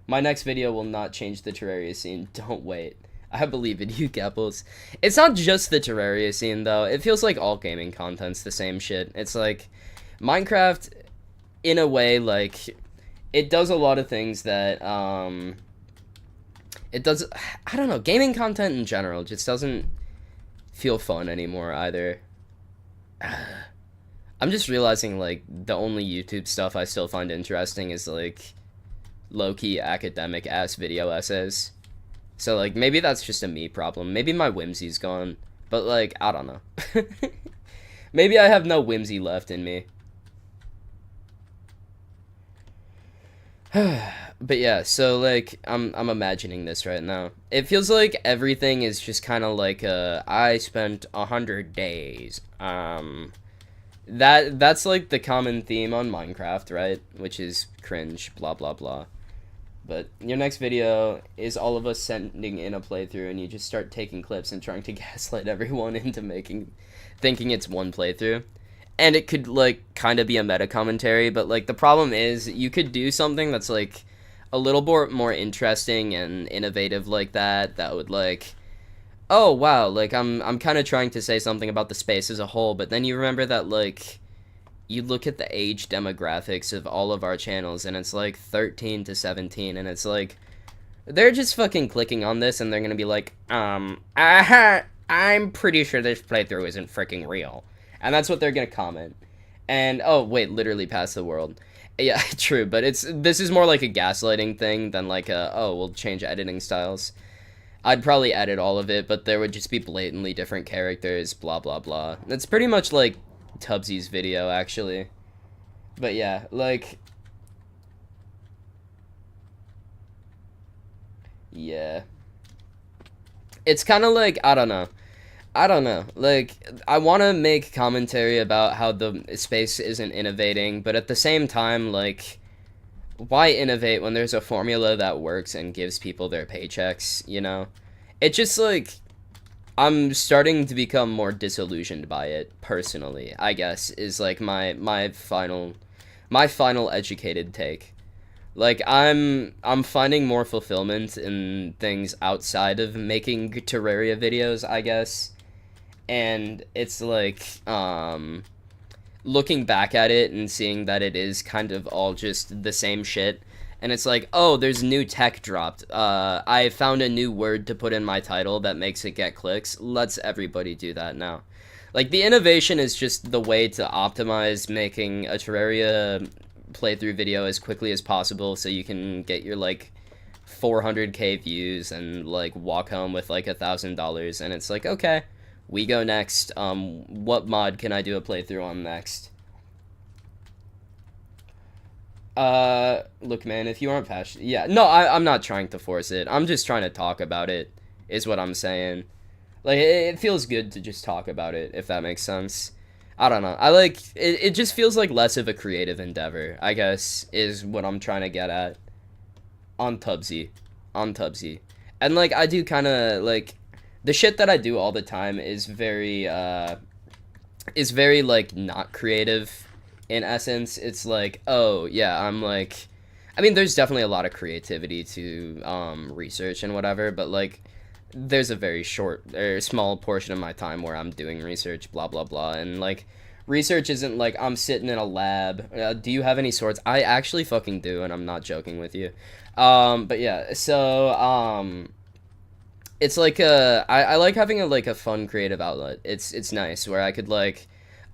My next video will not change the Terraria scene. Don't wait. I believe in you, Gapples. It's not just the Terraria scene, though. It feels like all gaming content's the same shit. It's like, Minecraft, in a way, like, it does a lot of things that, it does, I don't know, gaming content in general just doesn't feel fun anymore, either. I'm just realizing, like, the only YouTube stuff I still find interesting is, like, low-key academic-ass video essays. So, like, maybe that's just a me problem. Maybe my whimsy's gone. But, like, I don't know. Maybe I have no whimsy left in me. But yeah, so like I'm imagining this right now. It feels like everything is just kind of like I spent 100 days. That's like the common theme on Minecraft, right? Which is cringe, blah blah blah. But your next video is all of us sending in a playthrough, and you just start taking clips and trying to gaslight everyone into thinking it's one playthrough. And it could, like, kind of be a meta commentary, but, like, the problem is you could do something that's, like, a little more interesting and innovative like that would, like, oh wow, like I'm kind of trying to say something about the space as a whole, but then you remember that like you look at the age demographics of all of our channels and it's like 13 to 17 and it's like they're just fucking clicking on this and they're gonna be like, I'm pretty sure this playthrough isn't freaking real. And that's what they're gonna comment. And, oh, wait, literally past the world. Yeah, true, but this is more like a gaslighting thing than like a, oh, we'll change editing styles. I'd probably edit all of it, but there would just be blatantly different characters, blah, blah, blah. It's pretty much like Tubbsy's video, actually. But yeah, like, yeah. It's kind of like, I don't know. I don't know. Like, I want to make commentary about how the space isn't innovating, but at the same time, like, why innovate when there's a formula that works and gives people their paychecks, you know? It just, like, I'm starting to become more disillusioned by it, personally, I guess, is, like, my final educated take. Like, I'm finding more fulfillment in things outside of making Terraria videos, I guess. And it's like looking back at it and seeing that it is kind of all just the same shit, and it's like, oh, there's new tech dropped, I found a new word to put in my title that makes it get clicks, let's everybody do that now. Like, the innovation is just the way to optimize making a Terraria playthrough video as quickly as possible so you can get your like 400k views and like walk home with like $1,000, and it's like, okay, we go next. What mod can I do a playthrough on next? Look, man, if you aren't passionate, yeah, no, I'm not trying to force it. I'm just trying to talk about it, is what I'm saying. Like, it feels good to just talk about it, if that makes sense. I don't know. I like, it just feels like less of a creative endeavor, I guess, is what I'm trying to get at. On Tubbsy. On Tubbsy. And, like, I do kind of, like, the shit that I do all the time is very, like, not creative, in essence. It's like, oh, yeah, I'm, like, I mean, there's definitely a lot of creativity to, research and whatever, but, like, there's a very short, or small portion of my time where I'm doing research, blah, blah, blah, and, like, research isn't, like, I'm sitting in a lab, do you have any swords? I actually fucking do, and I'm not joking with you. But yeah, so, it's like I like having a fun creative outlet. It's nice where I could like,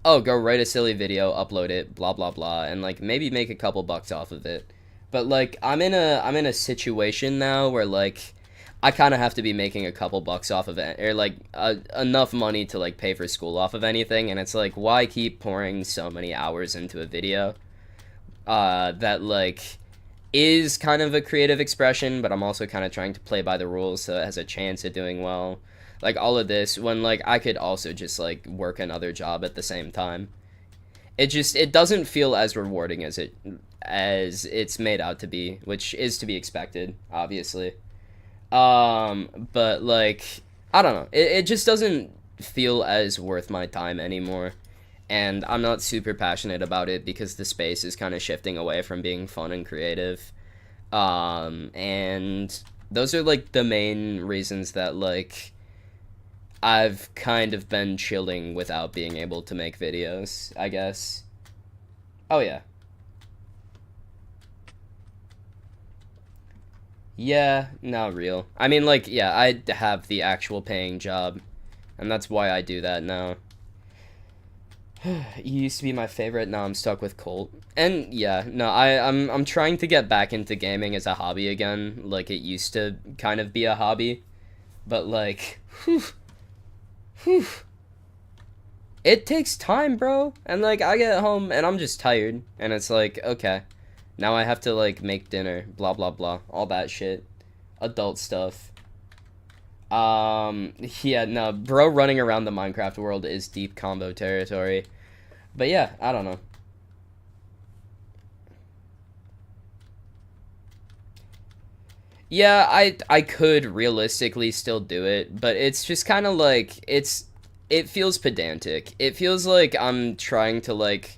oh, go write a silly video, upload it, blah blah blah, and like maybe make a couple bucks off of it. But like I'm in a situation now where like I kind of have to be making a couple bucks off of it, or like enough money to like pay for school off of anything, and it's like, why keep pouring so many hours into a video that like is kind of a creative expression, but I'm also kind of trying to play by the rules so it has a chance at doing well. Like, all of this, when, like, I could also just, like, work another job at the same time. It doesn't feel as rewarding as it's made out to be, which is to be expected, obviously. But, like, I don't know. It just doesn't feel as worth my time anymore. And I'm not super passionate about it because the space is kind of shifting away from being fun and creative. And those are, like, the main reasons that, like, I've kind of been chilling without being able to make videos, I guess. Oh, yeah. Yeah, not real. I mean, like, yeah, I have the actual paying job, and that's why I do that now. You used to be my favorite, now I'm stuck with Colt. And yeah, no, I'm trying to get back into gaming as a hobby again, like it used to kind of be a hobby. But like, whew, it takes time, bro. And like, I get home and I'm just tired, and it's like, okay, now I have to like make dinner, blah blah blah, all that shit, adult stuff. Yeah, no, bro, running around the Minecraft world is deep combo territory. But yeah, I don't know. Yeah, I could realistically still do it, but it's just kind of like it feels pedantic. It feels like I'm trying to like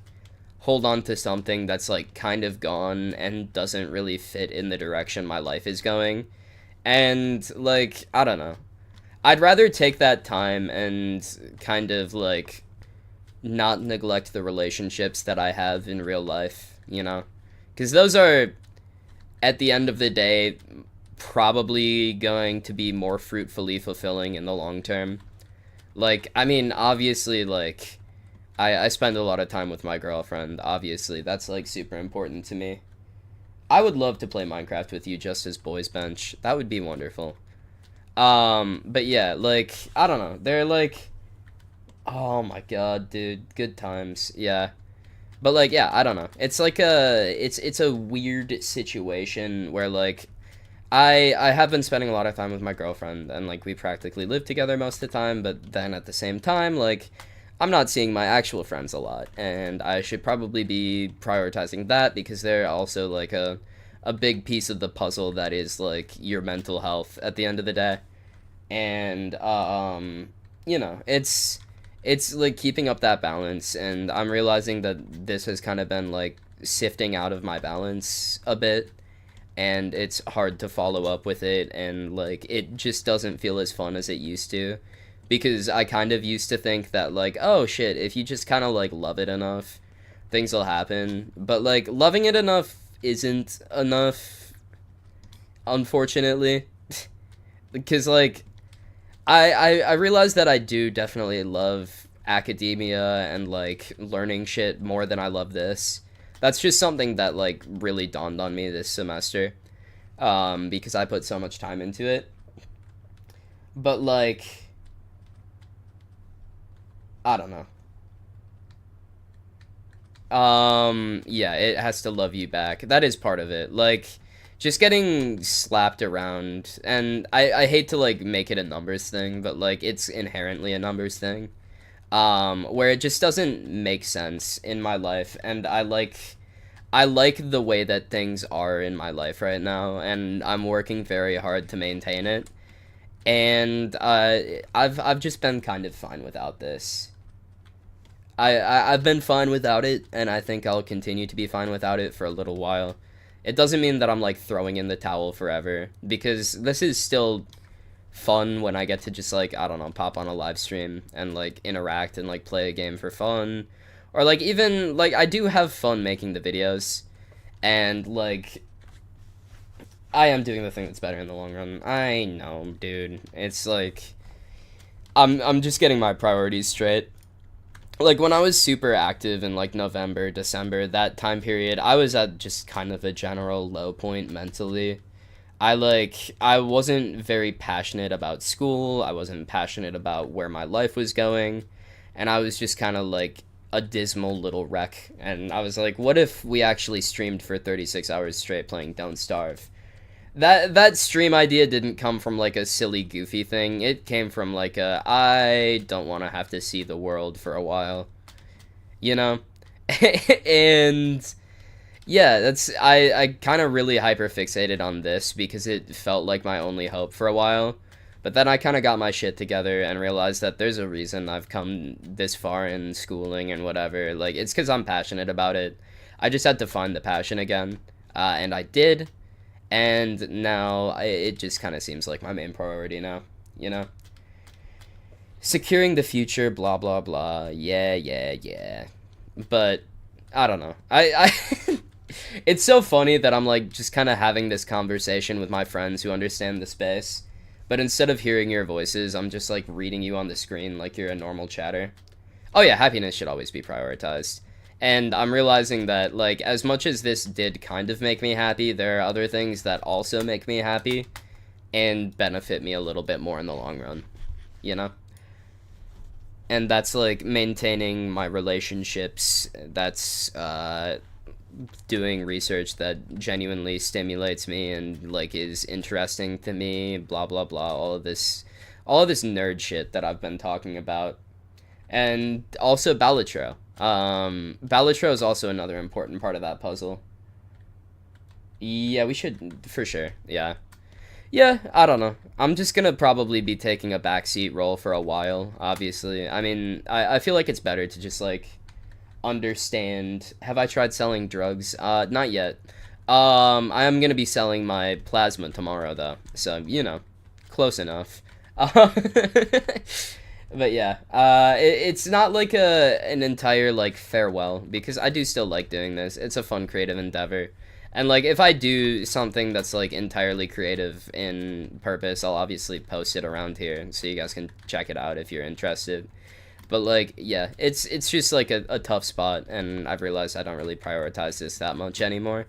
hold on to something that's like kind of gone and doesn't really fit in the direction my life is going. And like, I don't know. I'd rather take that time and kind of like not neglect the relationships that I have in real life, you know? Because those are, at the end of the day, probably going to be more fruitfully fulfilling in the long term. Like, I mean, obviously, like, I spend a lot of time with my girlfriend, obviously. That's, like, super important to me. I would love to play Minecraft with you just as boys bench. That would be wonderful. But yeah, like, I don't know. They're, like, oh my god, dude. Good times. Yeah. But, like, yeah, I don't know. It's, like, it's a weird situation where, like, I have been spending a lot of time with my girlfriend, and, like, we practically live together most of the time, but then at the same time, like, I'm not seeing my actual friends a lot, and I should probably be prioritizing that because they're also, like, a big piece of the puzzle that is, like, your mental health at the end of the day. And, you know, it's, like, keeping up that balance, and I'm realizing that this has kind of been, like, sifting out of my balance a bit, and it's hard to follow up with it, and like it just doesn't feel as fun as it used to, because I kind of used to think that like, oh shit, if you just kind of like love it enough, things will happen. But like loving it enough isn't enough, unfortunately. Because like I realized that I do definitely love academia and like learning shit more than I love this. That's just something that like really dawned on me this semester, because I put so much time into it. But like, I don't know. Yeah, it has to love you back. That is part of it. Like, just getting slapped around, and I hate to like make it a numbers thing, but like it's inherently a numbers thing. Where it just doesn't make sense in my life, and I like the way that things are in my life right now, and I'm working very hard to maintain it. And I've just been kind of fine without this. I've been fine without it, and I think I'll continue to be fine without it for a little while. It doesn't mean that I'm like throwing in the towel forever, because this is still fun when I get to just like, I don't know, pop on a live stream and like interact and like play a game for fun. Or like even like I do have fun making the videos, and like I am doing the thing that's better in the long run. I know, dude. It's like I'm just getting my priorities straight. Like when I was super active in like November, December, that time period, I was at just kind of a general low point mentally. I wasn't very passionate about school. I wasn't passionate about where my life was going, and I was just kind of like a dismal little wreck. And I was like, what if we actually streamed for 36 hours straight playing Don't Starve? That stream idea didn't come from like a silly goofy thing. It came from like a I don't want to have to see the world for a while, you know? And yeah, that's I kind of really hyper fixated on this because it felt like my only hope for a while. But then I kind of got my shit together and realized that there's a reason I've come this far in schooling and whatever. Like, it's because I'm passionate about it. I just had to find the passion again, and I did. And now it just kind of seems like my main priority now, you know? Securing the future, blah, blah, blah. Yeah, yeah, yeah. But, I don't know. It's so funny that I'm, like, just kind of having this conversation with my friends who understand the space. But instead of hearing your voices, I'm just, like, reading you on the screen like you're a normal chatter. Oh, yeah, happiness should always be prioritized. And I'm realizing that, like, as much as this did kind of make me happy, there are other things that also make me happy and benefit me a little bit more in the long run, you know? And that's, like, maintaining my relationships, that's, doing research that genuinely stimulates me and, like, is interesting to me, blah, blah, blah, all of this nerd shit that I've been talking about. And also Balatro. Balatro is also another important part of that puzzle. Yeah, we should, for sure, yeah. Yeah, I don't know. I'm just gonna probably be taking a backseat role for a while, obviously. I mean, I feel like it's better to just, like, understand. Have I tried selling drugs? Not yet. I am gonna be selling my plasma tomorrow, though. So, you know, close enough. But yeah, it's not like an entire like farewell because I do still like doing this. It's a fun creative endeavor. And like if I do something that's like entirely creative in purpose, I'll obviously post it around here so you guys can check it out if you're interested. But like yeah, it's just like a tough spot and I've realized I don't really prioritize this that much anymore.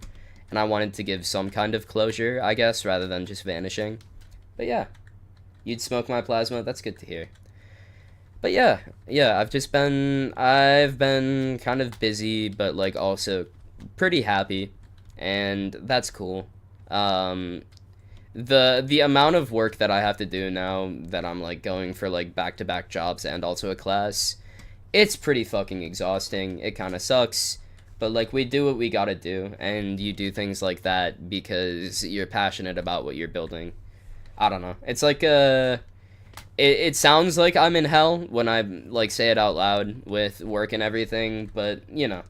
And I wanted to give some kind of closure, I guess, rather than just vanishing. But yeah, you'd smoke my plasma, that's good to hear. But yeah, I've been kind of busy, but like also pretty happy, and that's cool. Um, the amount of work that I have to do now that I'm like going for like back-to-back jobs and also a class, it's pretty fucking exhausting. It kind of sucks, but like we do what we gotta do, and you do things like that because you're passionate about what you're building. I don't know. It's like it sounds like I'm in hell when I like say it out loud with work and everything, but you know.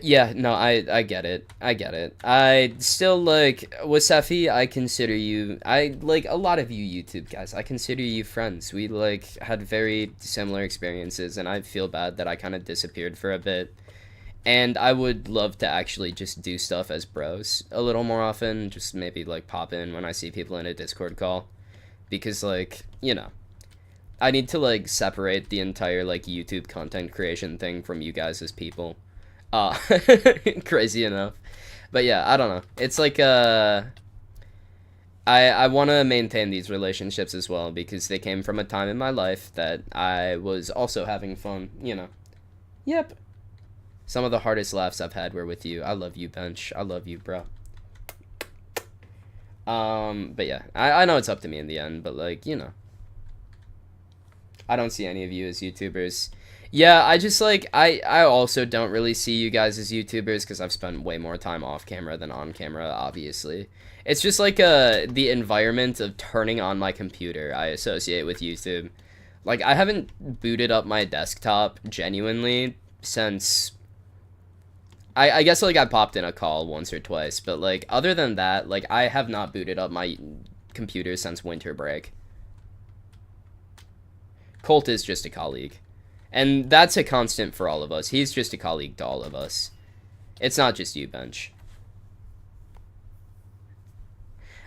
Yeah, no, I get it. I get it. I still like Wasafi, I consider you I like a lot of you YouTube guys. I consider you friends. We like had very similar experiences and I feel bad that I kind of disappeared for a bit. And I would love to actually just do stuff as bros a little more often, just maybe like pop in when I see people in a Discord call because like, you know, I need to like separate the entire like YouTube content creation thing from you guys as people. Uh crazy enough. But yeah, I don't know. It's like I want to maintain these relationships as well because they came from a time in my life that I was also having fun, you know. Yep. Some of the hardest laughs I've had were with you. I love you, Bench. I love you, bro. But yeah, I know it's up to me in the end, but like, you know. I don't see any of you as YouTubers. Yeah, I just like I also don't really see you guys as YouTubers because I've spent way more time off camera than on camera, obviously. It's just like the environment of turning on my computer I associate with YouTube. Like I haven't booted up my desktop genuinely since I guess like I popped in a call once or twice, but like other than that, like I have not booted up my computer since winter break. Colt is just a colleague. And that's a constant for all of us. He's just a colleague to all of us. It's not just you, Bench.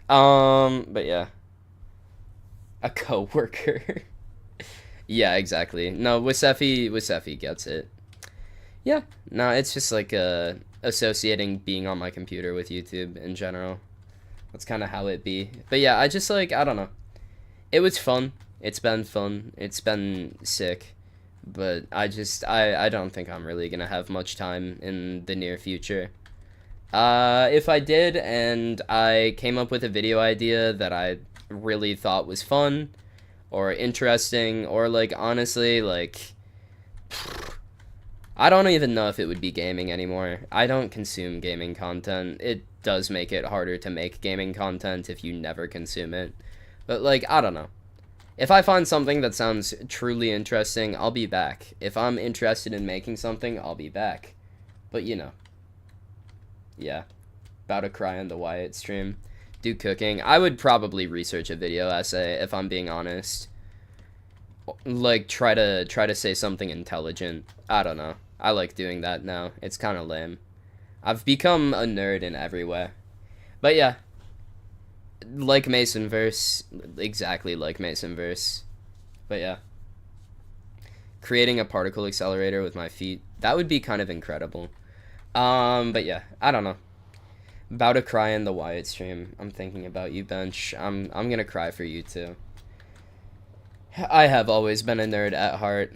But yeah. A coworker. Yeah, exactly. No, Wasefi gets it. Yeah. No, it's just like associating being on my computer with YouTube in general. That's kind of how it be. But yeah, I just like I don't know. It was fun. It's been fun. It's been sick. But I don't think I'm really gonna have much time in the near future. If I did and I came up with a video idea that I really thought was fun or interesting or like honestly like I don't even know if it would be gaming anymore. I don't consume gaming content. It does make it harder to make gaming content if you never consume it. But like I don't know. If I find something that sounds truly interesting, I'll be back. If I'm interested in making something, I'll be back. But, you know. Yeah. About to cry on the Wyeeett stream. Do cooking. I would probably research a video essay, if I'm being honest. Like, try to say something intelligent. I don't know. I like doing that now. It's kind of lame. I've become a nerd in every way. But, yeah. Like Masonverse, exactly like Masonverse. But yeah. Creating a particle accelerator with my feet, that would be kind of incredible. But yeah, I don't know. About to cry in the Wyeeett stream. I'm thinking about you, Bench. I'm gonna cry for you too. I have always been a nerd at heart.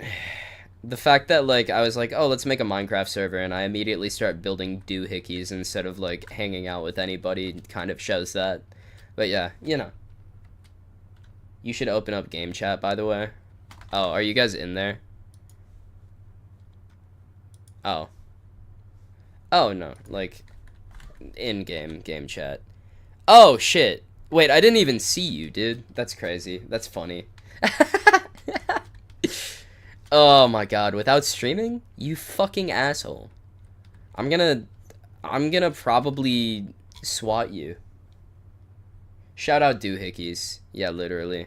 The fact that like I was like, oh, let's make a Minecraft server, and I immediately start building doohickeys instead of like hanging out with anybody kind of shows that. But yeah, you know. You should open up game chat, by the way. Oh, are you guys in there? Oh. Oh, no. Like, in-game game chat. Oh, shit. Wait, I didn't even see you, dude. That's crazy. That's funny. Oh, my God. Without streaming? You fucking asshole. I'm gonna probably swat you. Shout out doohickeys. Yeah, literally.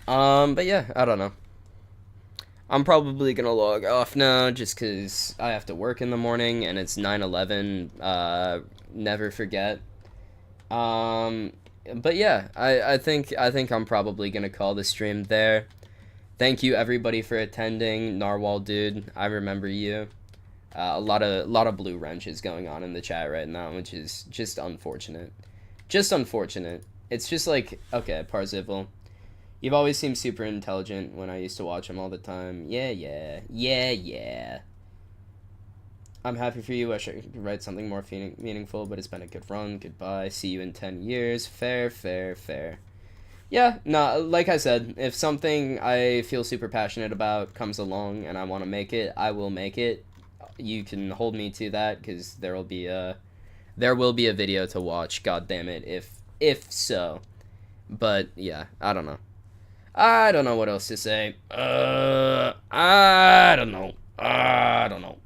But yeah, I don't know. I'm probably gonna log off now just because I have to work in the morning and it's 9/11. Never forget. Um, but yeah, I think I'm probably gonna call the stream there. Thank you everybody for attending. Narwhal dude, I remember you. A lot of blue wrenches going on in the chat right now, which is just unfortunate. Just unfortunate. It's just like, okay, Parzival. You've always seemed super intelligent when I used to watch him all the time. Yeah, yeah. Yeah, yeah. I'm happy for you. I wish I could write something more meaningful, but it's been a good run. Goodbye. See you in 10 years. Fair, fair, fair. Yeah, no, like I said, if something I feel super passionate about comes along and I want to make it, I will make it. You can hold me to that because there will be a video to watch. God damn it, if so. But yeah, I don't know. I don't know what else to say. I don't know. I don't know.